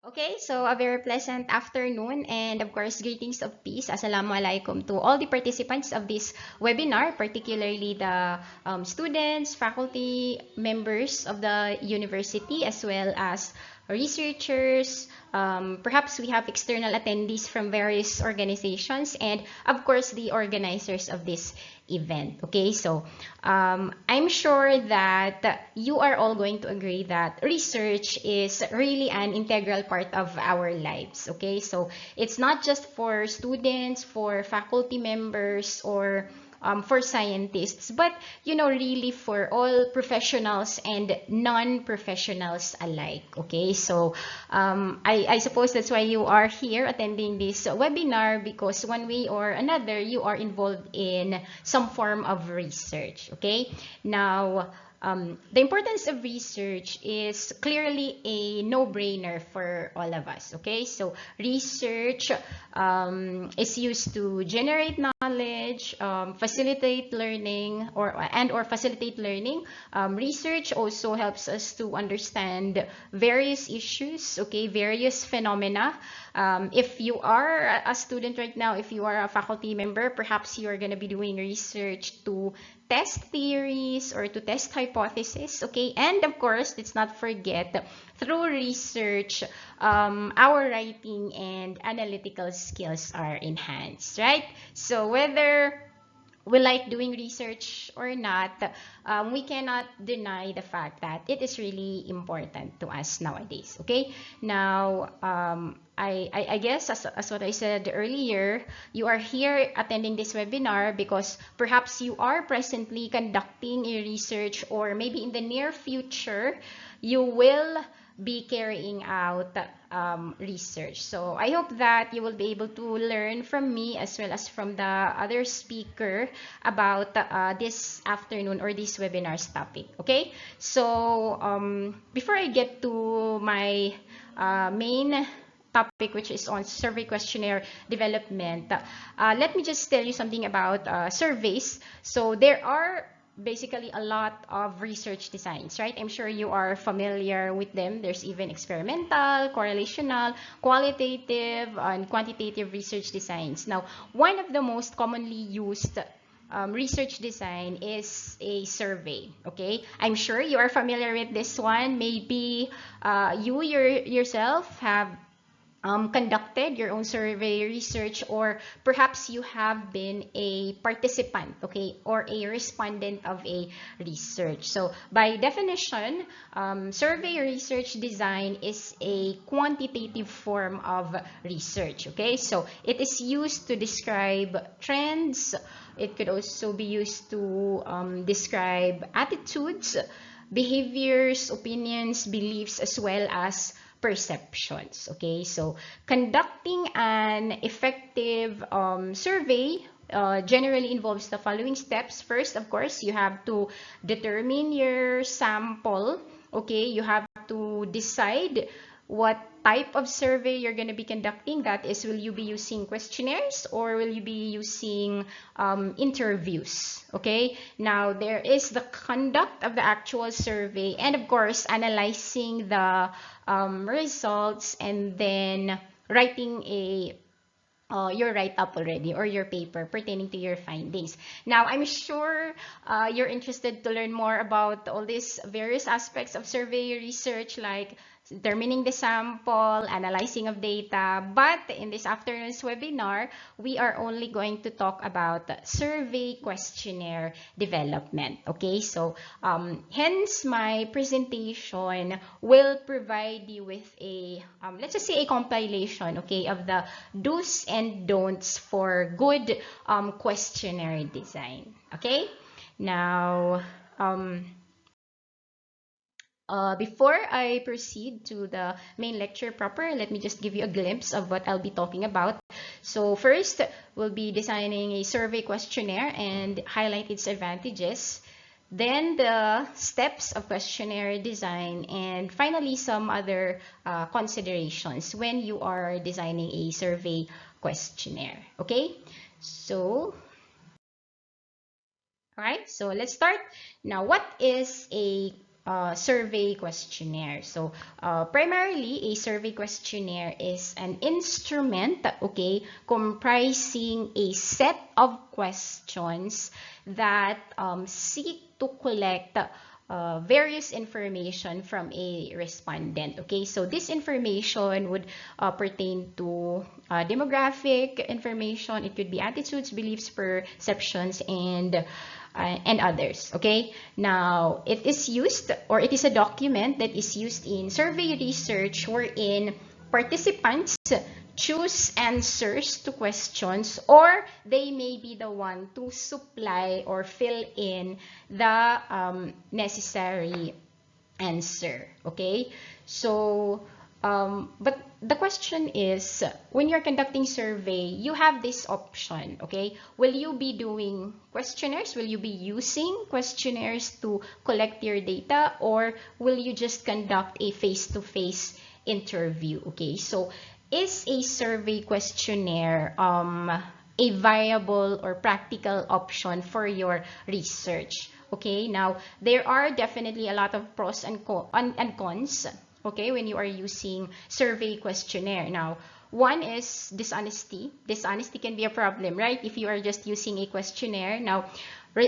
Okay, so a very pleasant afternoon and of course greetings of peace. Assalamu alaikum to all the participants of this webinar, particularly the students, faculty, members of the university, as well as researchers. Perhaps we have external attendees from various organizations and of course the organizers of this event. Okay, so I'm sure that you are all going to agree that research is really an integral part of our lives. Okay, so it's not just for students, for faculty members, or for scientists, but really for all professionals and non-professionals alike. Okay, so I suppose that's why you are here attending this webinar, because one way or another you are involved in some form of research. Okay, now the importance of research is clearly a no-brainer for all of us. Okay, so research is used to generate knowledge, facilitate learning, or facilitate learning. Research also helps us to understand various issues, okay, various phenomena. If you are a student right now, if you are a faculty member, perhaps you are going to be doing research to test theories or to test hypotheses, okay? And of course, let's not forget, through research, our writing and analytical skills are enhanced, right? So whether we like doing research or not, we cannot deny the fact that it is really important to us nowadays. Okay, now I guess as what I said earlier, you are here attending this webinar because perhaps you are presently conducting a research, or maybe in the near future you will be carrying out research. So I hope that you will be able to learn from me as well as from the other speaker about this afternoon or this webinar's topic. Okay, so before I get to my main topic, which is on survey questionnaire development, let me just tell you something about surveys. So there are basically a lot of research designs, right? I'm sure you are familiar with them. There's even experimental, correlational, qualitative, and quantitative research designs. Now, one of the most commonly used research design is a survey. Okay, I'm sure you are familiar with this one. Maybe you yourself have conducted your own survey research, or perhaps you have been a participant, okay, or a respondent of a research. So by definition, survey research design is a quantitative form of research. Okay, so it is used to describe trends. It could also be used to describe attitudes, behaviors, opinions, beliefs, as well as perceptions. Okay, so conducting an effective survey generally involves the following steps. First, of course, you have to determine your sample. Okay, you have to decide what type of survey you're going to be conducting. That is, will you be using questionnaires or will you be using interviews? Okay, now there is the conduct of the actual survey, and of course analyzing the results, and then writing your write-up already, or your paper pertaining to your findings. Now, I'm sure you're interested to learn more about all these various aspects of survey research, like determining the sample, analyzing of data. But in this afternoon's webinar, we are only going to talk about survey questionnaire development. Okay, so hence my presentation will provide you with a, let's just say, a compilation, okay, of the do's and don'ts for good questionnaire design. Okay, now before I proceed to the main lecture proper, let me just give you a glimpse of what I'll be talking about. So first, we'll be designing a survey questionnaire and highlight its advantages. Then the steps of questionnaire design, and finally some other considerations when you are designing a survey questionnaire. Okay, so all right, so let's start. Now, what is a survey questionnaire. So primarily, a survey questionnaire is an instrument, okay, comprising a set of questions that seek to collect various information from a respondent. Okay, so this information would pertain to demographic information. It could be attitudes, beliefs, perceptions, and others. Okay, now it is used, or it is a document that is used in survey research wherein participants choose answers to questions, or they may be the one to supply or fill in the necessary answer. Okay, so but the question is, when you're conducting survey, you have this option. Okay, will you be doing questionnaires? Will you be using questionnaires to collect your data, or will you just conduct a face-to-face interview? Okay, so is a survey questionnaire a viable or practical option for your research? Okay, now there are definitely a lot of pros and cons, okay, when you are using survey questionnaire. Now, one is dishonesty. Dishonesty can be a problem, right? If you are just using a questionnaire. Now,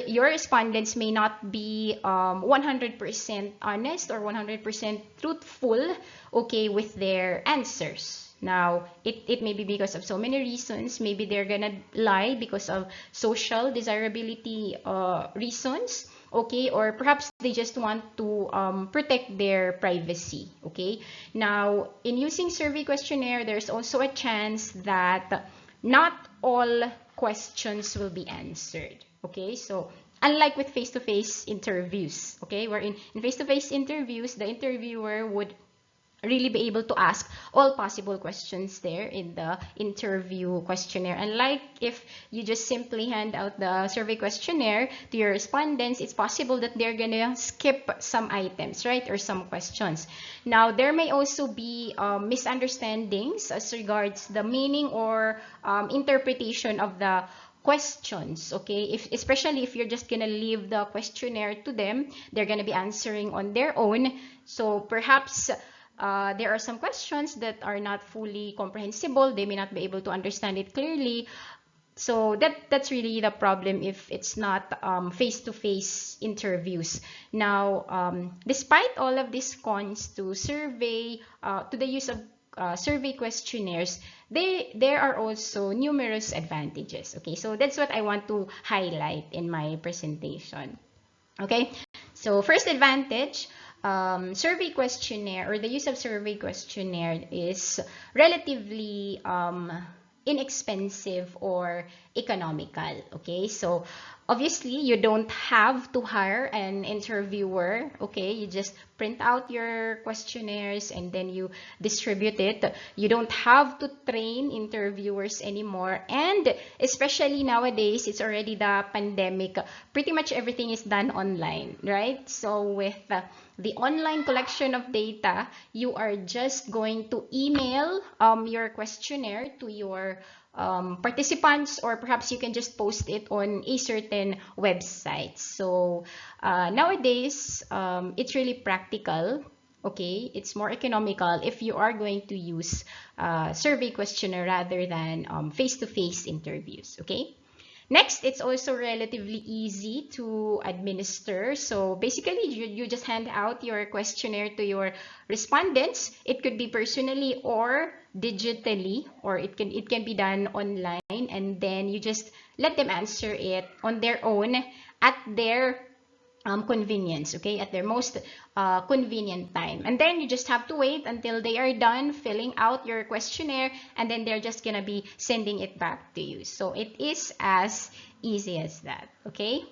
your respondents may not be 100% honest or 100% truthful, okay, with their answers. Now, it may be because of so many reasons. Maybe they're gonna lie because of social desirability reasons, okay, or perhaps they just want to protect their privacy. Okay, now in using survey questionnaire, there's also a chance that not all questions will be answered. Okay, so unlike with face-to-face interviews, okay, where in face-to-face interviews, the interviewer would really be able to ask all possible questions there in the interview questionnaire. Unlike if you just simply hand out the survey questionnaire to your respondents, it's possible that they're gonna skip some items, right, or some questions. Now, there may also be misunderstandings as regards the meaning or interpretation of the questions. Okay, especially if you're just gonna leave the questionnaire to them, they're gonna be answering on their own. So perhaps there are some questions that are not fully comprehensible. They may not be able to understand it clearly. So that's really the problem if it's not face-to-face interviews. Now, despite all of these cons to the use of survey questionnaires, there are also numerous advantages. Okay, so that's what I want to highlight in my presentation. Okay, so first advantage, survey questionnaire, or the use of survey questionnaire, is relatively inexpensive or economical. Okay, so obviously you don't have to hire an interviewer. Okay, you just print out your questionnaires and then you distribute it. You don't have to train interviewers anymore, and especially nowadays, it's already the pandemic, pretty much everything is done online, right? So with the online collection of data, you are just going to email your questionnaire to your participants, or perhaps you can just post it on a certain website. So nowadays, it's really practical. Okay, it's more economical if you are going to use survey questionnaire rather than face-to-face interviews. Okay. Next, it's also relatively easy to administer. So basically, you just hand out your questionnaire to your respondents. It could be personally or digitally, or it can be done online, and then you just let them answer it on their own at their convenience, okay, at their most convenient time. And then you just have to wait until they are done filling out your questionnaire, and then they're just gonna be sending it back to you. So it is as easy as that. Okay,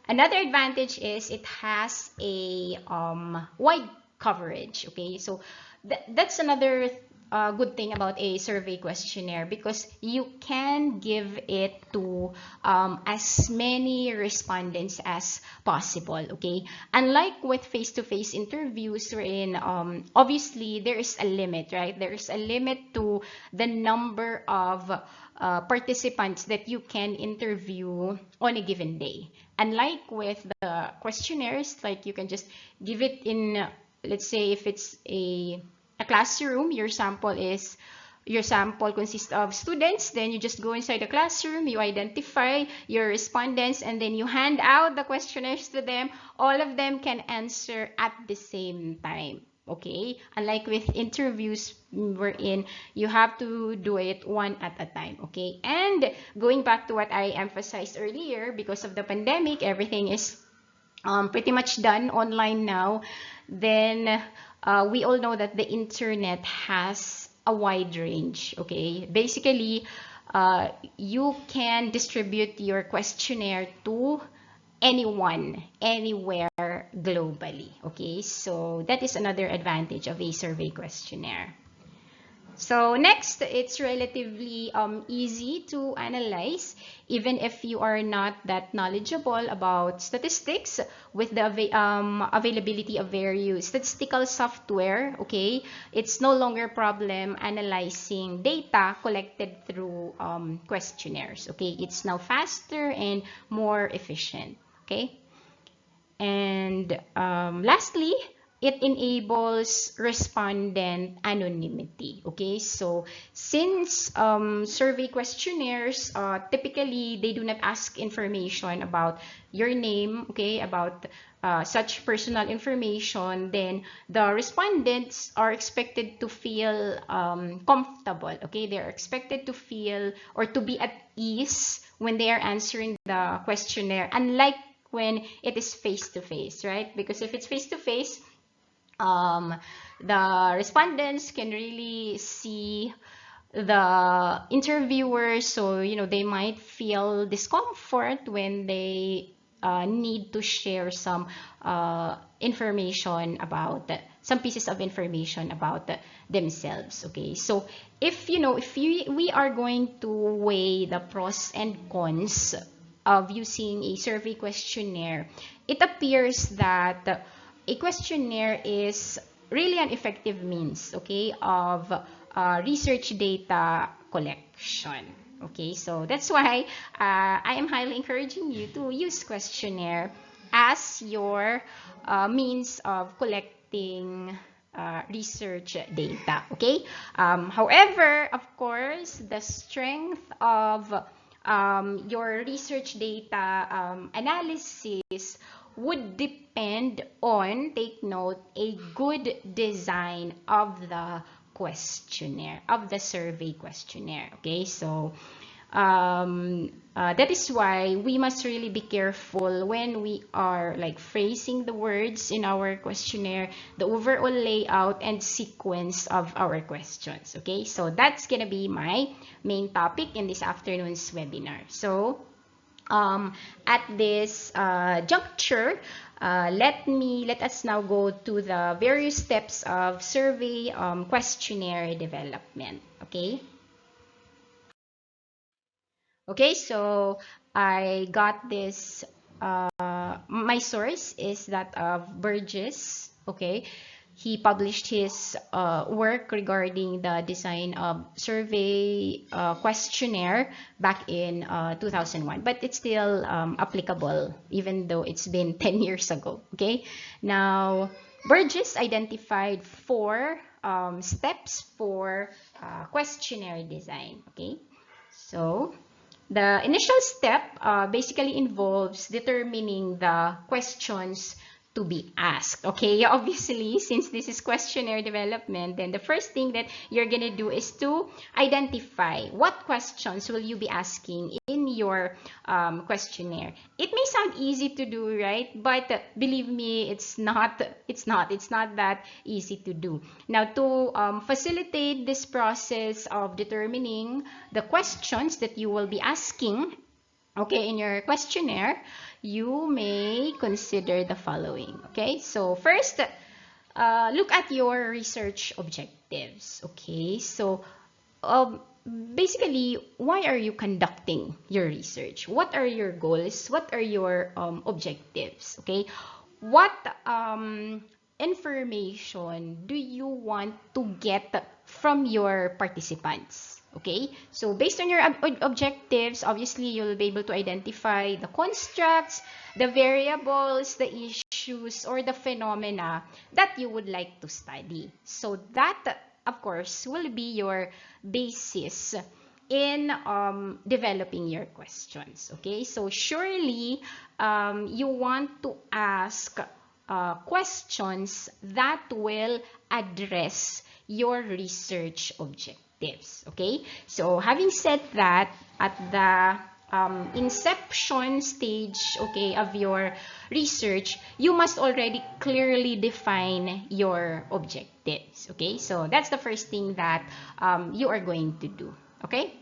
another advantage is it has a wide coverage. Okay, so that's another good thing about a survey questionnaire, because you can give it to as many respondents as possible. Okay, unlike with face-to-face interviews, wherein obviously there is a limit, right? There is a limit to the number of participants that you can interview on a given day. Unlike with the questionnaires, like you can just give it in, let's say if it's a classroom, your sample consists of students, then you just go inside the classroom, you identify your respondents, and then you hand out the questionnaires to them. All of them can answer at the same time. Okay, unlike with interviews wherein you have to do it one at a time. Okay, and going back to what I emphasized earlier, because of the pandemic, everything is pretty much done online now. Then we all know that the internet has a wide range. Okay, basically, you can distribute your questionnaire to anyone, anywhere globally. Okay, so that is another advantage of a survey questionnaire. So next, it's relatively easy to analyze, even if you are not that knowledgeable about statistics with the availability of various statistical software. Okay, it's no longer a problem analyzing data collected through questionnaires. Okay, it's now faster and more efficient. Okay. And lastly, it enables respondent anonymity. Okay, so since survey questionnaires, typically they do not ask information about your name, okay, about such personal information, then the respondents are expected to feel comfortable. Okay, they are expected to feel or to be at ease when they are answering the questionnaire, unlike when it is face to face, right? Because if it's face to face, the respondents can really see the interviewers, so they might feel discomfort when they need to share some information about some pieces of information about themselves. Okay, so if we are going to weigh the pros and cons of using a survey questionnaire, it appears that a questionnaire is really an effective means, okay, of research data collection. Okay, so that's why I am highly encouraging you to use questionnaire as your means of collecting research data. Okay. However, of course, the strength of your research data analysis would depend on, take note, a good design of the questionnaire, of the survey questionnaire. Okay, so that is why we must really be careful when we are like phrasing the words in our questionnaire, the overall layout and sequence of our questions. Okay, so that's gonna be my main topic in this afternoon's webinar. So at this juncture, let us now go to the various steps of survey questionnaire development. Okay. Okay, so I got this. My source is that of Burgess. Okay, he published his work regarding the design of survey questionnaire back in 2001, but it's still applicable even though it's been 10 years ago. Okay, now Burgess identified four steps for questionnaire design. Okay, so the initial step basically involves determining the questions to be asked. Okay, obviously, since this is questionnaire development, then the first thing that you're going to do is to identify what questions will you be asking in your questionnaire. It may sound easy to do, right? But believe me, it's not that easy to do. Now, to facilitate this process of determining the questions that you will be asking, okay, in your questionnaire, you may consider the following. Okay, so first, look at your research objectives. Okay, so basically, why are you conducting your research? What are your goals? What are your objectives? Okay, what information do you want to get from your participants? Okay, so based on your objectives, obviously you'll be able to identify the constructs, the variables, the issues, or the phenomena that you would like to study. So that, of course, will be your basis in developing your questions. Okay, so surely you want to ask questions that will address your research objectives. Okay, so having said that, at the inception stage, okay, of your research, you must already clearly define your objectives. Okay, so that's the first thing that you are going to do. Okay,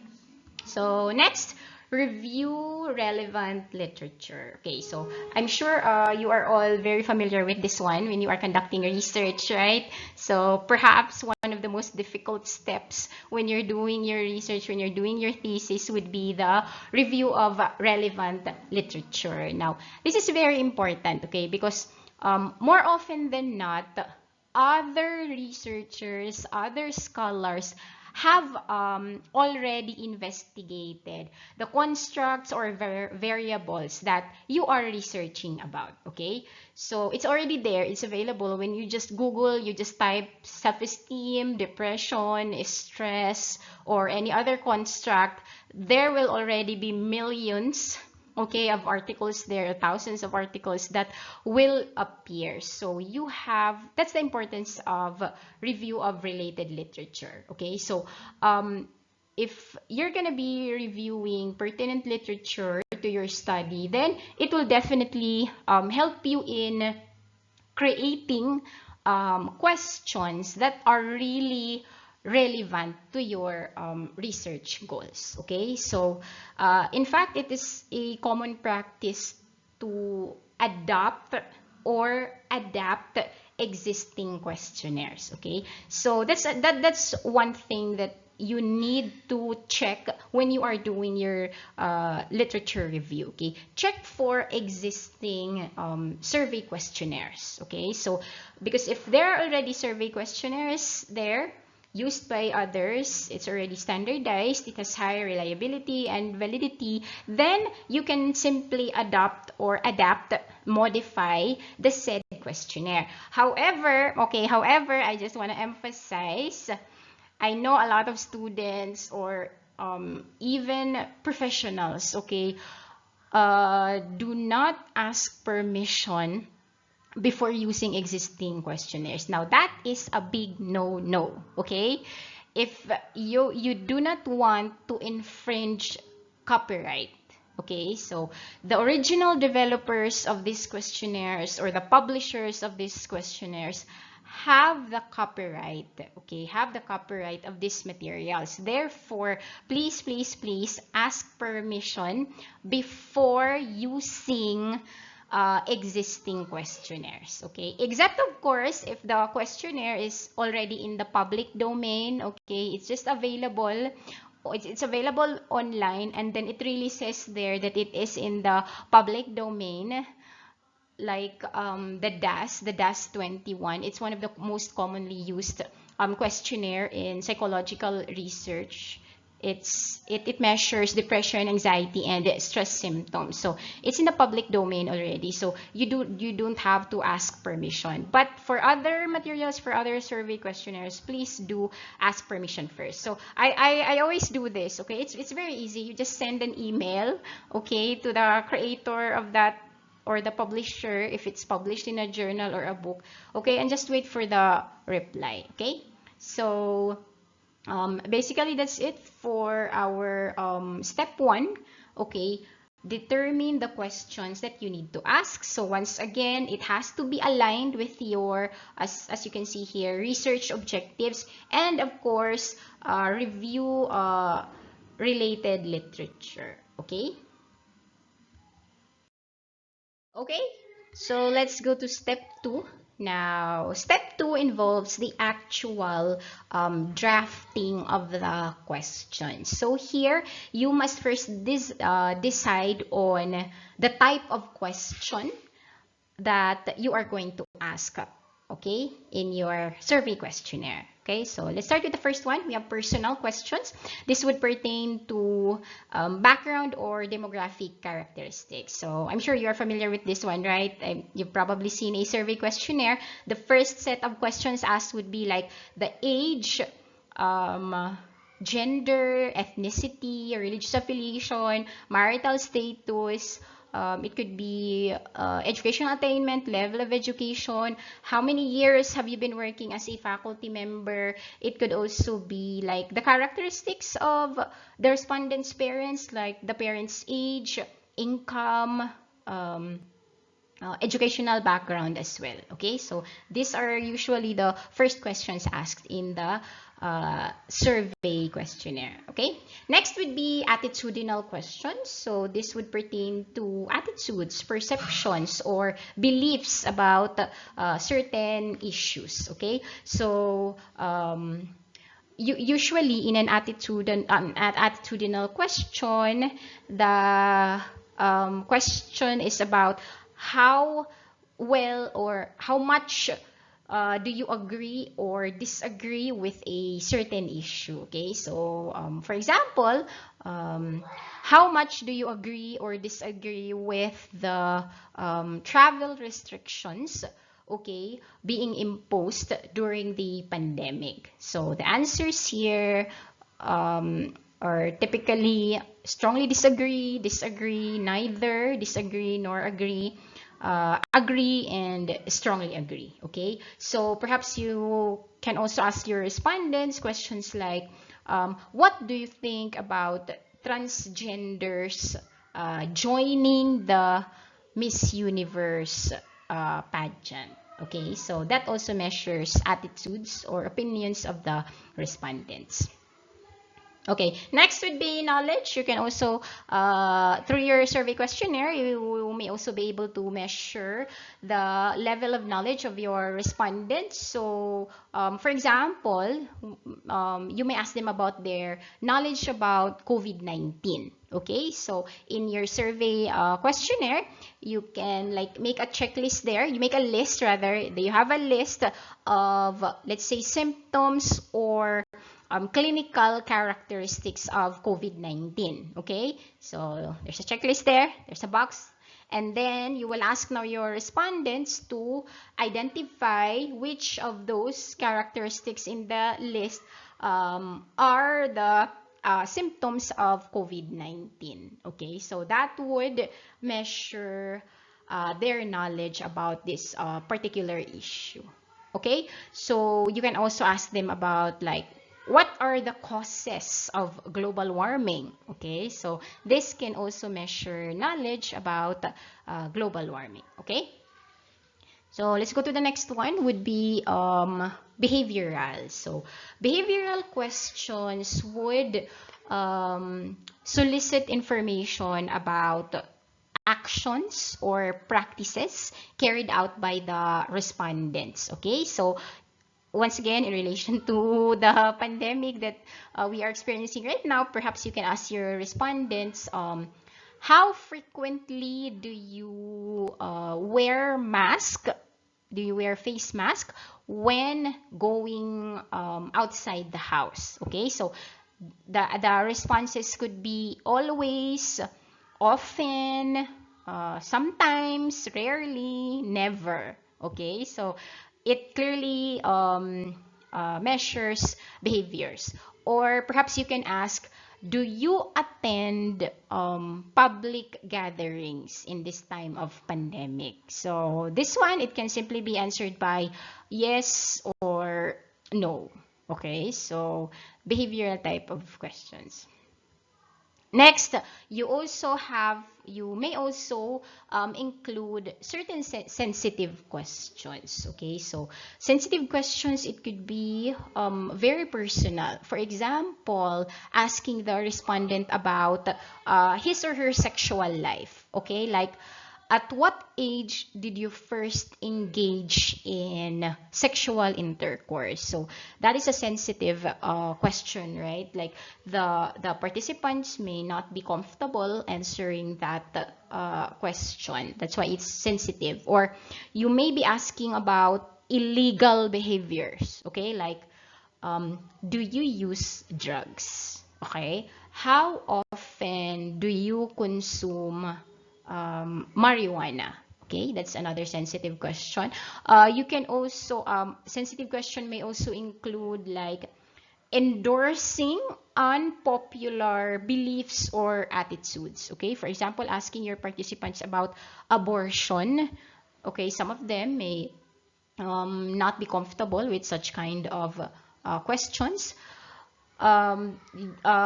so next, review relevant literature. Okay, so I'm sure you are all very familiar with this one when you are conducting research, right? So perhaps one of the most difficult steps when you're doing your research, when you're doing your thesis, would be the review of relevant literature. Now, this is very important, okay, because more often than not, other researchers, other scholars have already investigated the constructs or variables that you are researching about, okay? So it's already there, it's available. When you just Google, you just type self-esteem, depression, stress, or any other construct, there will already be millions, okay, of articles there, thousands of articles that will appear. So you have, that's the importance of review of related literature. Okay, so if you're going to be reviewing pertinent literature to your study, then it will definitely help you in creating questions that are really relevant to your research goals. Okay, so in fact, it is a common practice to adopt or adapt existing questionnaires. Okay, so that's one thing that you need to check when you are doing your literature review. Okay, check for existing survey questionnaires. Okay, so because if there are already survey questionnaires there used by others, it's already standardized, it has high reliability and validity, then you can simply adopt or adapt, modify the said questionnaire. However, I just want to emphasize, I know a lot of students or even professionals, okay, do not ask permission before using existing questionnaires. Now, that is a big no-no, okay? If you do not want to infringe copyright, okay? So the original developers of these questionnaires or the publishers of these questionnaires have the copyright, okay, have the copyright of these materials. Therefore, please ask permission before using existing questionnaires, okay? Except, of course, if the questionnaire is already in the public domain, okay? It's just available, it's available online, and then it really says there that it is in the public domain, like the DAS 21. It's one of the most commonly used questionnaire in psychological research. It measures depression, anxiety, and stress symptoms. So it's in the public domain already. So you don't have to ask permission. But for other materials, for other survey questionnaires, please do ask permission first. So I always do this. Okay, it's very easy. You just send an email, okay, to the creator of that or the publisher if it's published in a journal or a book, okay, and just wait for the reply. Okay, so basically that's it for our step 1. Okay, determine the questions that you need to ask. So once again, it has to be aligned with your, as you can see here, research objectives, and of course review related literature. Okay. Okay, so let's go to step 2. Now, step 2 involves the actual drafting of the questions. So here, you must first decide on the type of question that you are going to ask. okay, in your survey questionnaire. Okay, so let's start with the first one. We have personal questions. This would pertain to background or demographic characteristics. So I'm sure you're familiar with this one, right? You've probably seen a survey questionnaire. The first set of questions asked would be like the age, gender, ethnicity, religious affiliation, marital status. It could be educational attainment, level of education, how many years have you been working as a faculty member. It could also be like the characteristics of the respondents' parents, like the parents' age, income, um, educational background as well. Okay, so these are usually the first questions asked in the survey questionnaire. Okay, next would be attitudinal questions. So this would pertain to attitudes, perceptions, or beliefs about certain issues. Okay, so usually in an attitudinal question, the question is about how well or how much do you agree or disagree with a certain issue. Okay, so for example, how much do you agree or disagree with the travel restrictions, okay, being imposed during the pandemic? So the answers here are typically strongly disagree, disagree, neither, disagree, nor agree, agree, and strongly agree. Okay, so perhaps you can also ask your respondents questions like, what do you think about transgenders joining the Miss Universe pageant? Okay, so that also measures attitudes or opinions of the respondents. Okay, next would be knowledge. You can also, through your survey questionnaire, you may also be able to measure the level of knowledge of your respondents. So, for example, you may ask them about their knowledge about COVID-19. Okay, so in your survey questionnaire, you can like make a checklist there. You make a list rather. You have a list of, let's say, symptoms or clinical characteristics of COVID-19. Okay, so there's a checklist there, there's a box, and then you will ask now your respondents to identify which of those characteristics in the list are the symptoms of COVID-19. Okay, so that would measure their knowledge about this particular issue. Okay, so you can also ask them about like, what are the causes of global warming? Okay, so this can also measure knowledge about global warming. Okay, so let's go to the next one, would be behavioral. So behavioral questions would solicit information about actions or practices carried out by the respondents. Okay, so once again, in relation to the pandemic that we are experiencing right now, perhaps you can ask your respondents, how frequently do you wear mask? Do you wear face mask when going outside the house? Okay, so the responses could be always, often, sometimes, rarely, never. Okay, so it clearly measures behaviors. Or perhaps you can ask, do you attend public gatherings in this time of pandemic? So this one, it can simply be answered by yes or no. Okay, so behavioral type of questions. Next, you may also include certain sensitive questions. Okay, so sensitive questions, it could be very personal. For example, asking the respondent about his or her sexual life. Okay, like, at what age did you first engage in sexual intercourse? So that is a sensitive question, right? Like the participants may not be comfortable answering that question. That's why it's sensitive. Or you may be asking about illegal behaviors, okay? Like, do you use drugs? Okay? How often do you consume marijuana? Okay, that's another sensitive question. You can also, sensitive question may also include like endorsing unpopular beliefs or attitudes. Okay, for example, asking your participants about abortion. Okay, some of them may not be comfortable with such kind of questions. Um,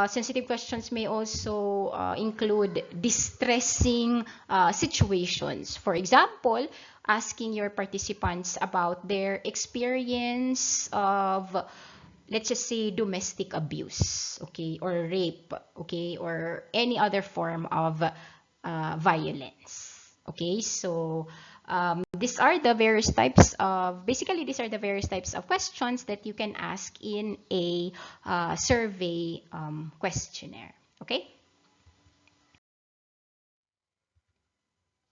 Sensitive questions may also include distressing situations. For example, asking your participants about their experience of, let's just say, domestic abuse, okay, or rape, okay, or any other form of violence. Okay, so these are the various types of, basically, these are the various types of questions that you can ask in a survey questionnaire. Okay?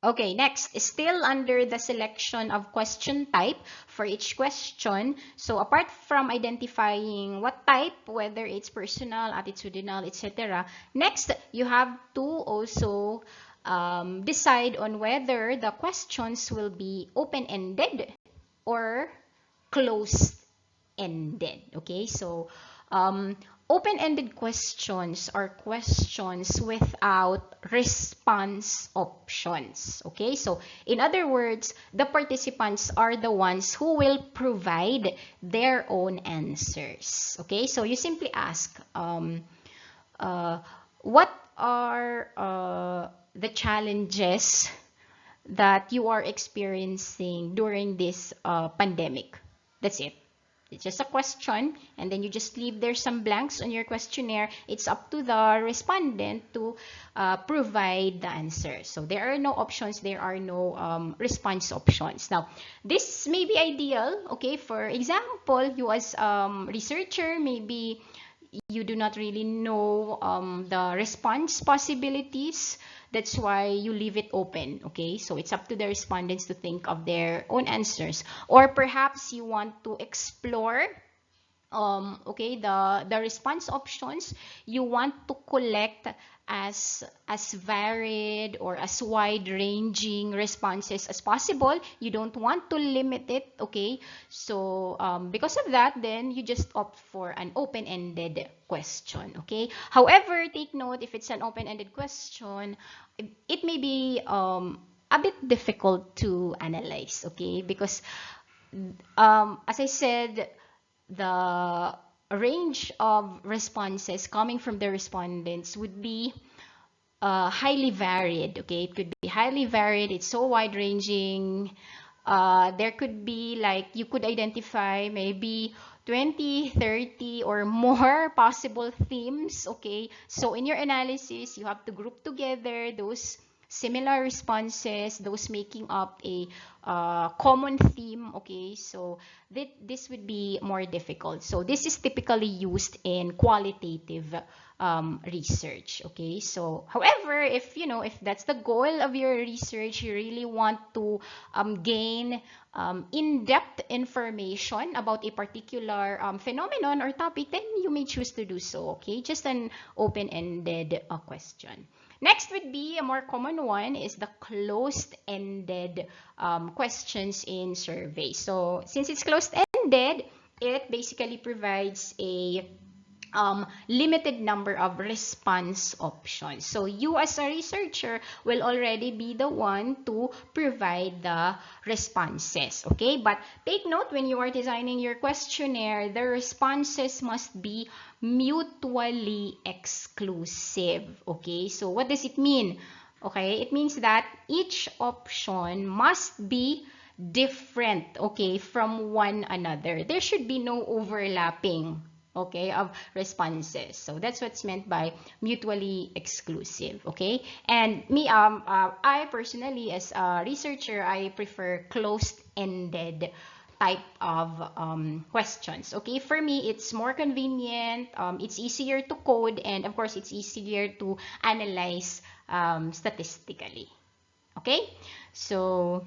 Okay, next, still under the selection of question type for each question. So apart from identifying what type, whether it's personal, attitudinal, etc., next, you have to also decide on whether the questions will be open-ended or closed-ended. Okay, so um, open-ended questions are questions without response options. Okay, so in other words, the participants are the ones who will provide their own answers. Okay, so you simply ask, uh, what are the challenges that you are experiencing during this pandemic? That's it. It's just a question, and then you just leave there some blanks on your questionnaire. It's up to the respondent to provide the answer. So there are no options, there are no response options. Now, this may be ideal, okay? For example, you as researcher, maybe you do not really know the response possibilities. That's why you leave it open, okay? So it's up to the respondents to think of their own answers. Or perhaps you want to explore okay, the response options. You want to collect as varied or as wide ranging responses as possible. You don't want to limit it, okay? So because of that, then you just opt for an open-ended question, okay? However, take note, if it's an open-ended question, it may be a bit difficult to analyze, okay? Because as I said, the range of responses coming from the respondents would be highly varied. Okay, it could be highly varied. It's so wide ranging. There could be, like, you could identify maybe 20, 30 or more possible themes. Okay, so in your analysis, you have to group together those similar responses, those making up a common theme. Okay, so this would be more difficult. So this is typically used in qualitative research. Okay, so however, if you know, if that's the goal of your research, you really want to gain in-depth information about a particular phenomenon or topic, then you may choose to do so. Okay, just an open-ended question. Next would be a more common one is the closed-ended questions in surveys. So since it's closed-ended, it basically provides a limited number of response options. So you as a researcher will already be the one to provide the responses, okay? But take note, when you are designing your questionnaire, the responses must be mutually exclusive, okay? So what does it mean? Okay, it means that each option must be different, okay, from one another. There should be no overlapping, okay, of responses. So that's what's meant by mutually exclusive, okay? And me, I personally, as a researcher, I prefer closed-ended type of questions. Okay, for me, it's more convenient, it's easier to code, and of course, it's easier to analyze statistically. Okay, so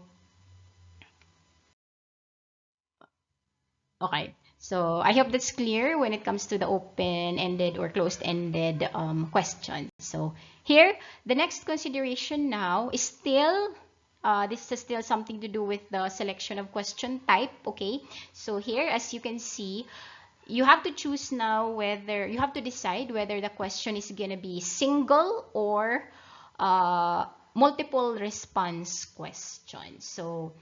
Okay. So I hope that's clear when it comes to the open-ended or closed-ended question. So here, the next consideration now is still, this is still something to do with the selection of question type. Okay. So here, as you can see, you have to choose now whether, you have to decide whether the question is going to be single or multiple response question. So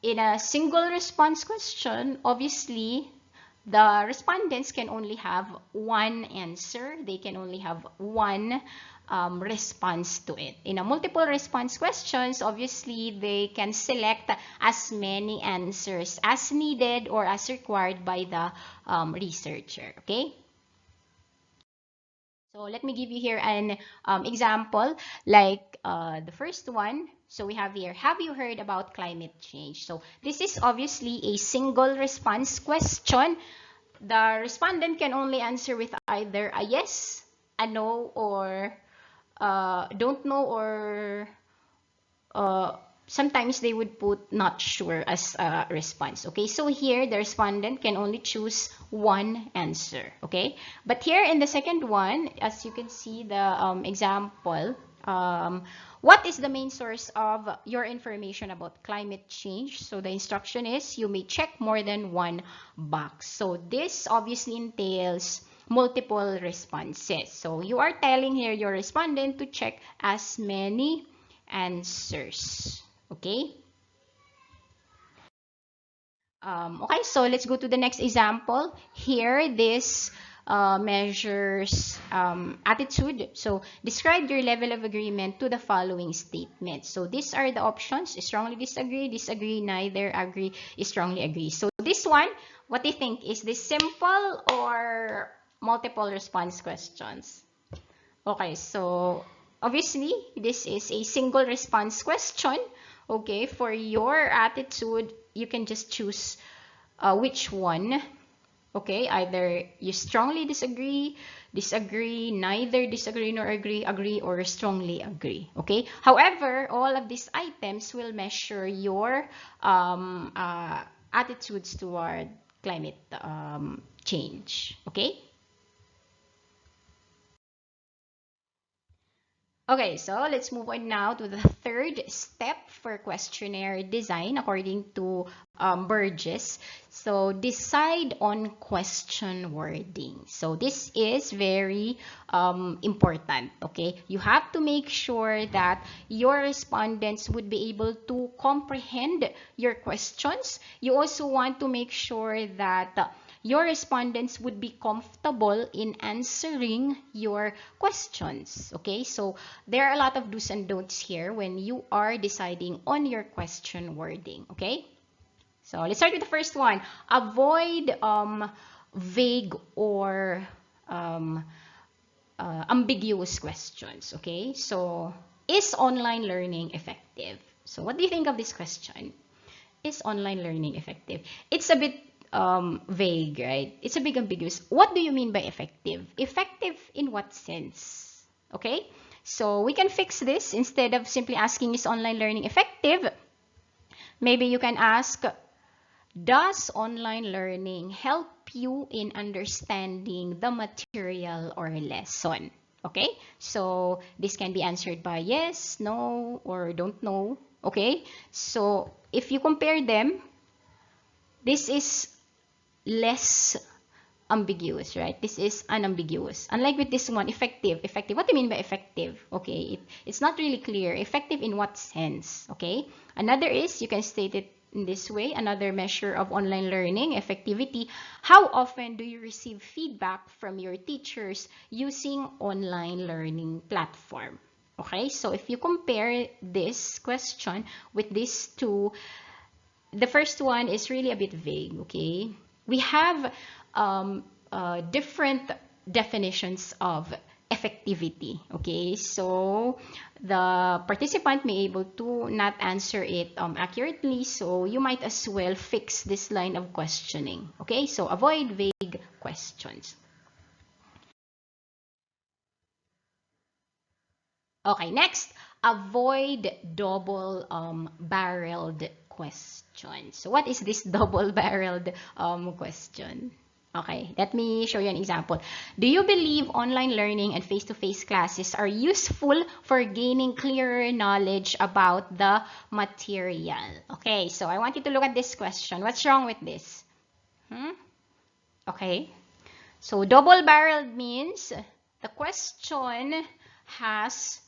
in a single response question, obviously, the respondents can only have one answer. They can only have one response to it. In a multiple response questions, obviously, they can select as many answers as needed or as required by the researcher. Okay? So let me give you here an example, like the first one. So we have here, have you heard about climate change? So this is obviously a single response question. The respondent can only answer with either a yes, a no, or don't know, or uh, sometimes they would put not sure as a response. Okay, so here the respondent can only choose one answer. Okay, but here in the second one, as you can see the example, what is the main source of your information about climate change? So the instruction is you may check more than one box. So this obviously entails multiple responses. So you are telling here your respondent to check as many answers. Okay? Okay, so let's go to the next example. Here, this measures attitude. So describe your level of agreement to the following statement. So these are the options: strongly disagree, disagree, neither, agree, strongly agree. So this one, what do you think? Is this simple or multiple response questions? Okay, so obviously this is a single response question. Okay, for your attitude, you can just choose which one. Okay, either you strongly disagree, disagree, neither disagree nor agree, agree, or strongly agree. Okay, however, all of these items will measure your attitudes toward climate change. Okay. Okay, so let's move on now to the third step for questionnaire design according to Burgess. So decide on question wording. So this is very important, okay? You have to make sure that your respondents would be able to comprehend your questions. You also want to make sure that your respondents would be comfortable in answering your questions. Okay, so there are a lot of do's and don'ts here when you are deciding on your question wording. Okay, so let's start with the first one. Avoid vague or um, ambiguous questions. Okay, so is online learning effective? So what do you think of this question? Is online learning effective? It's a bit vague, right? It's a bit ambiguous. What do you mean by effective? Effective in what sense? Okay? So we can fix this. Instead of simply asking, is online learning effective? Maybe you can ask, does online learning help you in understanding the material or lesson? Okay? So this can be answered by yes, no, or don't know. Okay? So if you compare them, this is less ambiguous, right? This is unambiguous. Unlike with this one, effective. Effective. What do you mean by effective? Okay, it's not really clear. Effective in what sense? Okay. Another is, you can state it in this way, another measure of online learning effectivity. How often do you receive feedback from your teachers using online learning platform? Okay, so if you compare this question with these two, the first one is really a bit vague, okay? We have different definitions of effectivity, okay? So the participant may able to not answer it accurately, so you might as well fix this line of questioning, okay? So avoid vague questions. Okay, next, avoid double barreled question. So what is this double-barreled question? Okay, let me show you an example. Do you believe online learning and face-to-face classes are useful for gaining clearer knowledge about the material? Okay, so I want you to look at this question. What's wrong with this? Okay, so double-barreled means the question has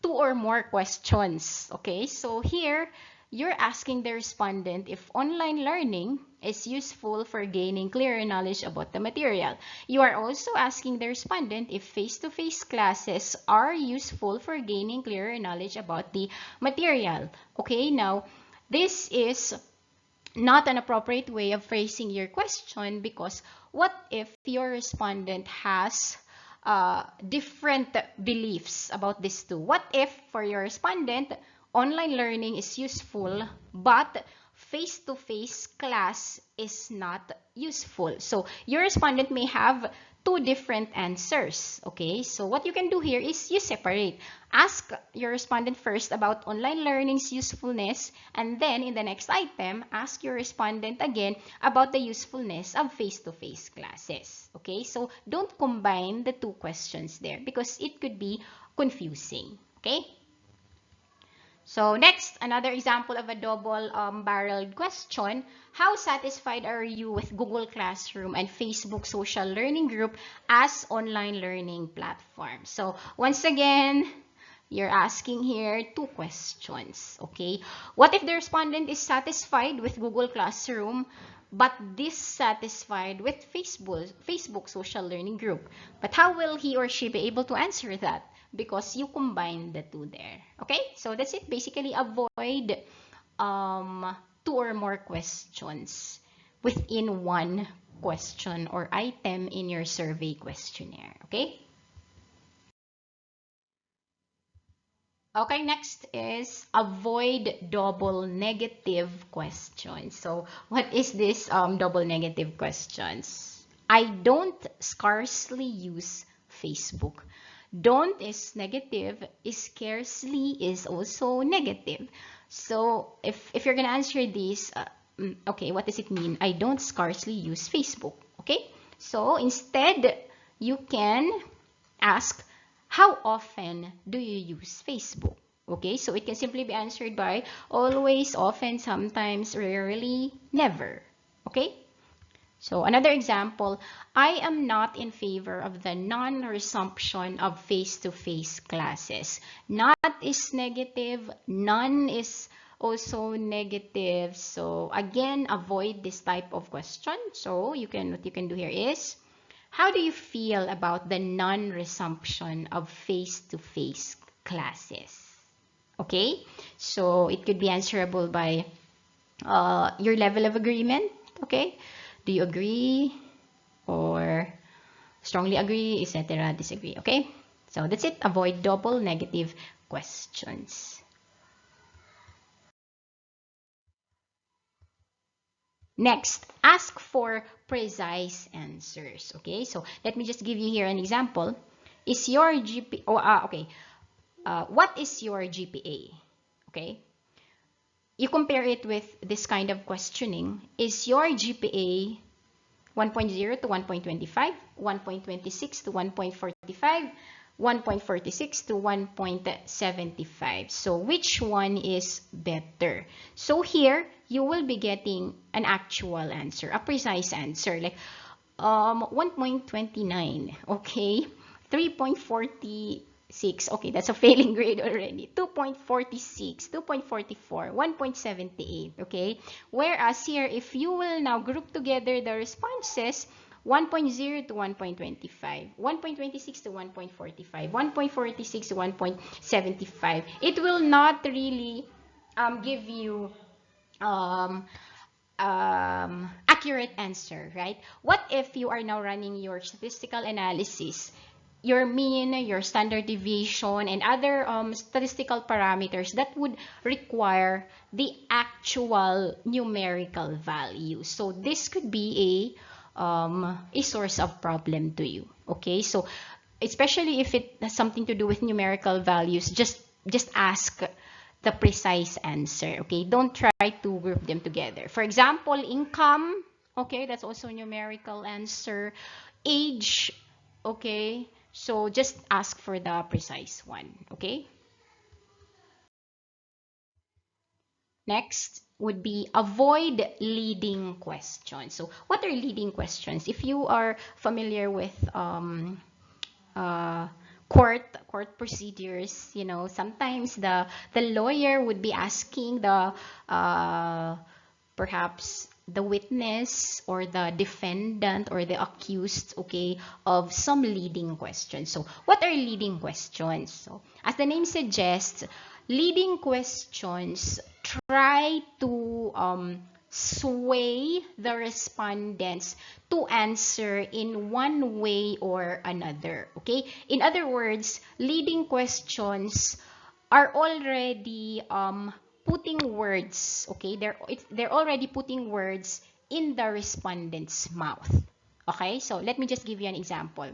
two or more questions. Okay, so here you're asking the respondent if online learning is useful for gaining clearer knowledge about the material. You are also asking the respondent if face-to-face classes are useful for gaining clearer knowledge about the material. Okay, now this is not an appropriate way of phrasing your question, because what if your respondent has different beliefs about this too? What if for your respondent, online learning is useful, but face-to-face class is not useful? So your respondent may have two different answers. Okay, so what you can do here is you separate. Ask your respondent first about online learning's usefulness, and then in the next item, ask your respondent again about the usefulness of face-to-face classes. Okay, so don't combine the two questions there because it could be confusing. Okay. So next, another example of a double-barreled question. How satisfied are you with Google Classroom and Facebook Social Learning Group as online learning platforms? So once again, you're asking here two questions, okay? What if the respondent is satisfied with Google Classroom but dissatisfied with Facebook Social Learning Group? But how will he or she be able to answer that? Because you combine the two there. Okay, so that's it. Basically, avoid two or more questions within one question or item in your survey questionnaire. Okay. Okay, next is avoid double negative questions. So what is this double negative questions? I don't scarcely use Facebook. Don't is negative, scarcely is also negative. So if you're gonna answer these, okay, what does it mean? I don't scarcely use Facebook. Okay, so instead you can ask, how often do you use Facebook? Okay, so it can simply be answered by always, often, sometimes, rarely, never. Okay. So another example, I am not in favor of the non-resumption of face-to-face classes. Not is negative, none is also negative. So again, avoid this type of question. So what you can do here is, how do you feel about the non-resumption of face-to-face classes? Okay, so it could be answerable by your level of agreement. Okay. Do you agree or strongly agree, etc., disagree? Okay, so that's it. Avoid double negative questions. Next, ask for precise answers. Okay, so let me just give you here an example. Is your GPA, what is your GPA? Okay, you compare it with this kind of questioning. Is your GPA 1.0 to 1.25, 1.26 to 1.45, 1.46 to 1.75? So which one is better? So here, you will be getting an actual answer, a precise answer, like 1.29, okay? 3.46, okay, that's a failing grade already. 2.46, 2.44, 1.78, okay? Whereas here, if you will now group together the responses, 1.0 to 1.25, 1.26 to 1.45, 1.46 to 1.75, it will not really give you accurate answer, right? What if you are now running your statistical analysis, your mean, your standard deviation, and other statistical parameters that would require the actual numerical value? So this could be a source of problem to you. Okay, so especially if it has something to do with numerical values, just ask the precise answer. Okay, don't try to group them together. For example, income, okay, that's also a numerical answer. Age, okay, so just ask for the precise one. Okay. Next would be avoid leading questions. So what are leading questions? If you are familiar with uh, court procedures, sometimes the lawyer would be asking the perhaps the witness or the defendant or the accused, okay, of some leading questions. So what are leading questions? So as the name suggests, leading questions try to sway the respondents to answer in one way or another. Okay? In other words, leading questions are already putting words, okay? They're already putting words in the respondent's mouth. Okay? So let me just give you an example.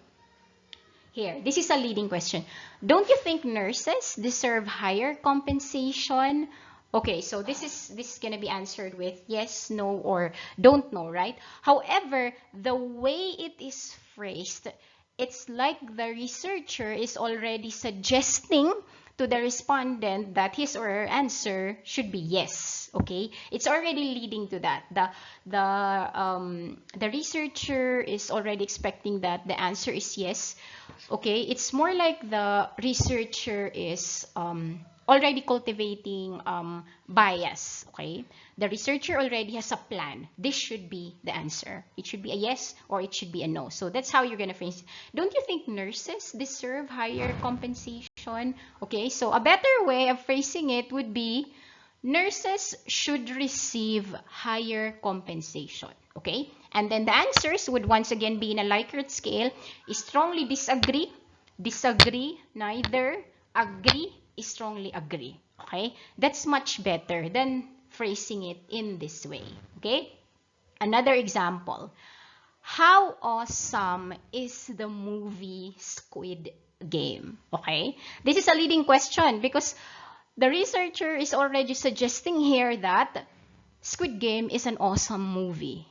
Here, this is a leading question. Don't you think nurses deserve higher compensation? Okay, so this is going to be answered with yes, no, or don't know, right? However, the way it is phrased, it's like the researcher is already suggesting to the respondent that his or her answer should be yes. Okay, it's already leading to that. The researcher is already expecting that the answer is yes. Okay, it's more like the researcher is already cultivating bias. Okay, the researcher already has a plan. This should be the answer. It should be a yes or it should be a no. So that's how you're gonna phrase it. Don't you think nurses deserve higher compensation? Okay, so a better way of phrasing it would be nurses should receive higher compensation. Okay, and then the answers would once again be in a Likert scale: strongly disagree, disagree, neither, agree, strongly agree. Okay, that's much better than phrasing it in this way. Okay, another example: how awesome is the movie Squid Game? Okay, this is a leading question because the researcher is already suggesting here that Squid Game is an awesome movie.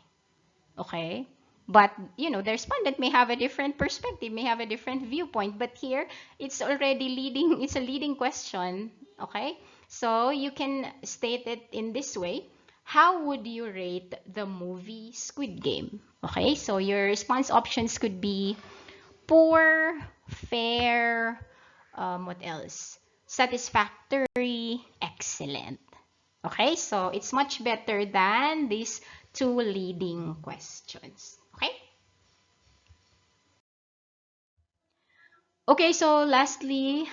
Okay? But, the respondent may have a different perspective, may have a different viewpoint. But here, it's already leading, it's a leading question. Okay? So, you can state it in this way. How would you rate the movie Squid Game? Okay? So, your response options could be poor, fair, what else? Satisfactory, excellent. Okay, so it's much better than these two leading questions. Okay? Okay, so lastly,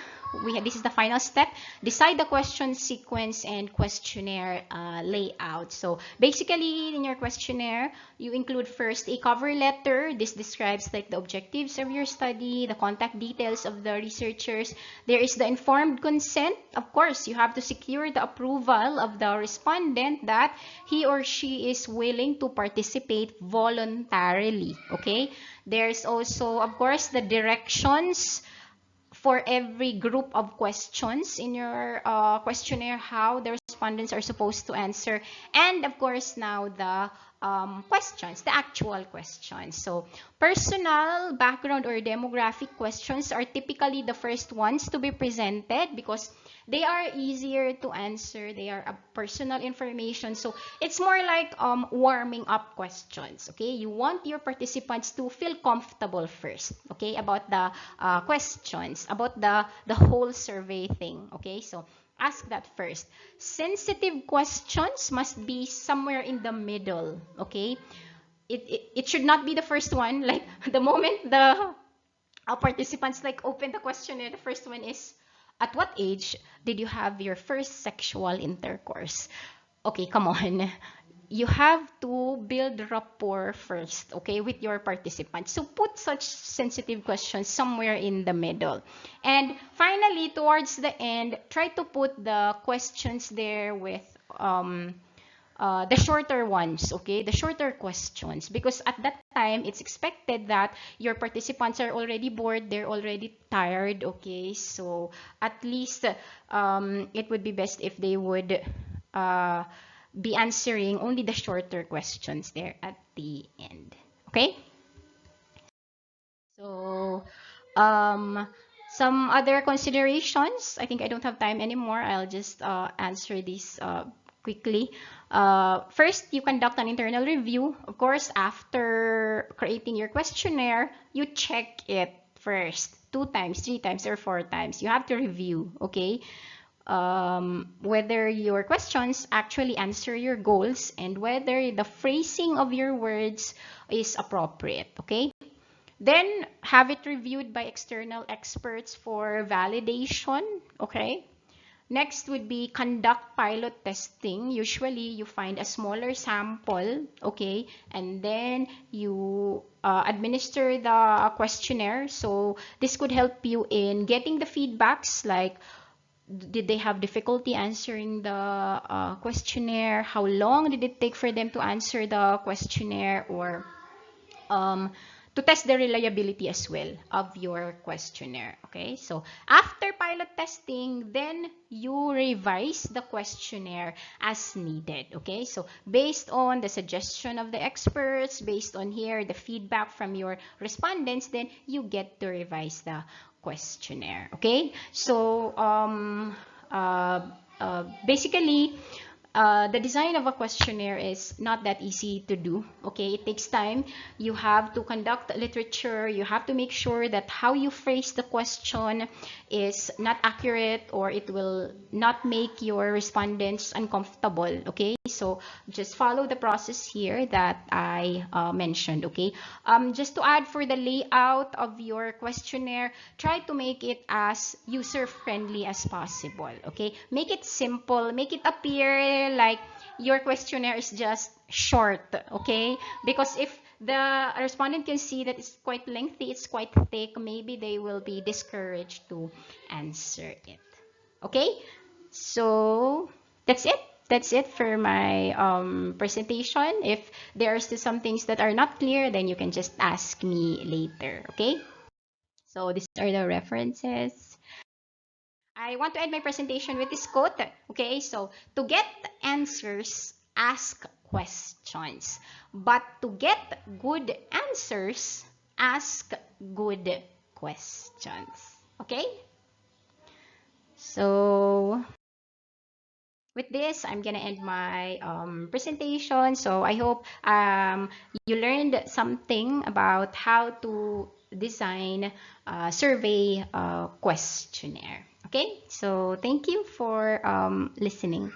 this is the final step. Decide the question sequence and questionnaire layout. So basically, in your questionnaire, you include first a cover letter. This describes like the objectives of your study, the contact details of the researchers. There is the informed consent. Of course, you have to secure the approval of the respondent that he or she is willing to participate voluntarily. Okay? There's also, of course, the directions for every group of questions in your questionnaire, how the respondents are supposed to answer, and of course now the questions, the actual questions. So personal, background, or demographic questions are typically the first ones to be presented because they are easier to answer. They are personal information. So it's more like warming up questions. Okay, you want your participants to feel comfortable first. Okay, about the questions, about the whole survey thing. Okay, so ask that first. Sensitive questions must be somewhere in the middle. Okay, it should not be the first one. Like the moment the participants like open the questionnaire, the first one is, at what age did you have your first sexual intercourse? Okay, come on. You have to build rapport first, okay, with your participants. So put such sensitive questions somewhere in the middle. And finally, towards the end, try to put the questions there with the shorter ones, okay, the shorter questions, because at that time, it's expected that your participants are already bored, they're already tired, okay? So at least it would be best if they would uh, be answering only the shorter questions there at the end, okay? So, um, some other considerations. I think I don't have time anymore. I'll just answer these quickly. First, you conduct an internal review. Of course, after creating your questionnaire, you check it first, 2 times, 3 times, or 4 times. You have to review, okay? Whether your questions actually answer your goals and whether the phrasing of your words is appropriate, okay? Then have it reviewed by external experts for validation, okay? Next would be conduct pilot testing. Usually you find a smaller sample, okay? And then you administer the questionnaire. So this could help you in getting the feedbacks like did they have difficulty answering the questionnaire? How long did it take for them to answer the questionnaire? Or um, to test the reliability as well of your questionnaire. Okay, so after pilot testing, then you revise the questionnaire as needed. Okay, so based on the suggestion of the experts, based on here the feedback from your respondents, then you get to revise the questionnaire. Okay, so basically the design of a questionnaire is not that easy to do. Okay, it takes time. You have to conduct literature. You have to make sure that how you phrase the question is not accurate or it will not make your respondents uncomfortable. Okay, so just follow the process here that I mentioned. Okay, just to add for the layout of your questionnaire, try to make it as user-friendly as possible. Okay, make it simple, make it appear like your questionnaire is just short. Okay, because if the respondent can see that it's quite lengthy, it's quite thick, maybe they will be discouraged to answer it. Okay, so that's it. That's it for my presentation. If there are still some things that are not clear, then you can just ask me later. Okay, so these are the references. I want to end my presentation with this quote. Okay, so to get answers, ask questions. But to get good answers, ask good questions. Okay? So with this, I'm gonna end my presentation. So I hope you learned something about how to design a survey questionnaire. Okay, so thank you for listening.